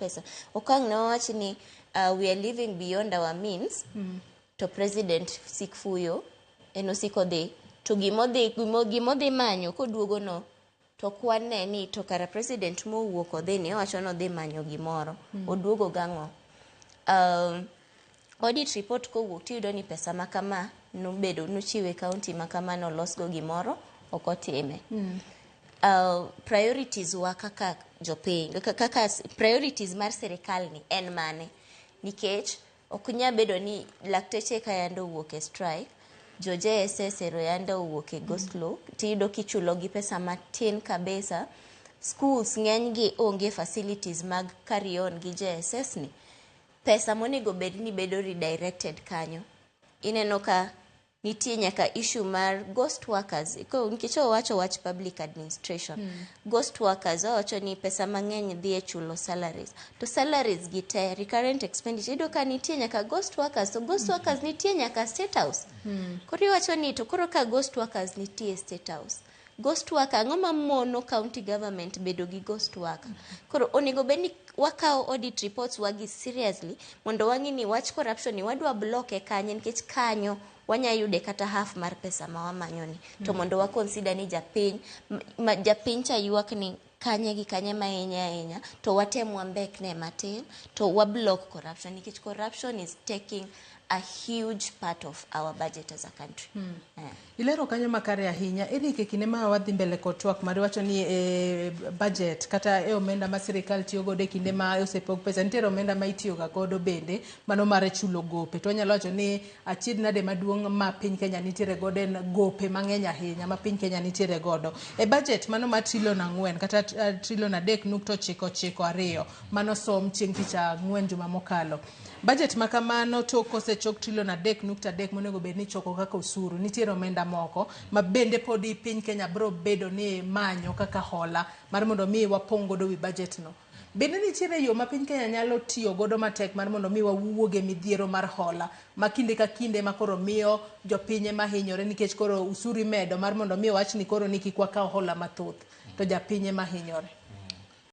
pesa. Okang' ne wawach ni we are living beyond our means. To president sik fuyo enosiko dhi to gimodhi manyo koduogo no to kwanne ni to kara president mowuok odhi ni owacho no dhi manyo gimoro oduogo gang'o. Audit report kowuok tiyudo ni pesa makama nochiwe county makama nolosgo gimoro okotime. Priorities wa kaka jopiny kaka priorities mar serikal ni en mane, nikech okunya bedo ni lakteche ka yando wuok e strike, jo JSS ero yando wuok e go slow, tiyudo kichulo gi pesa matin kabisa. Schools ng'eny gi onge facilities mag carry on gi JSS ni. Pesa monego bed ni bedo redirected kanyo. Ineno ka nitie nyaka issue mar ghost workers. Nikech owacho wach public administration. Ghost workers owacho ni pesa mang'eny dhi e chulo salaries. To salaries gi te recurrent expenditure ido ka nitie nyaka ghost workers. To ghost workers nitie nyaka state house. Koro iwacho ni to koro ka ghost workers nitie state house. Ghost worker ang'o mamono county government bedo gi ghost worker. Koro onego bed ni wakao audit reports wagi seriously mondo wang'i ni wach corruption ni wadwa block e kanye nikech kanyo wanya yude kata half mar pesa ma wamanyo ni. To mondo wa consider ni japiny cha yuak ni kanye gi kanye ahinya to watem wambek ne matin to wa block corruption nikech corruption is taking a huge part of our budget as a country. Ilero kanyo makare ahinya eri kekine ma wadhi mbele kod twak mar wacho ni budget kata omenda ma sirikal tiyo godo kinde ma osepog pesa nitiere omenda ma itiyo ga godo bende mano mar chulo gope to nyalo wacho ni achied nade maduong' ma piny Kenya nitiere godo en gope mang'eny ahinya ma piny Kenya nitiere godo e budget mano ma trilion 4 kata trilion 3.92 mano som chieng' tich ang'wen juma mokalo. Budget makamano to kosechok trilion 3.3 monego bed ni choko kaka osuru nitiere omenda moko ma bende podi piny Kenya bro bedo ni manyo kaka hola mar mondo mi wapong godo wi budget no. Bende nitiere yo ma piny Kenya nyalo tiyo godo matek mar mondo mi wawuoge midhiero mar hola ma kinde ka kinde ma koro miyo jopinye mahinyore nikech koro usuru medo mar mondo mi wach ni koro ni kik wakaw hola mathoth to japinye mahinyore.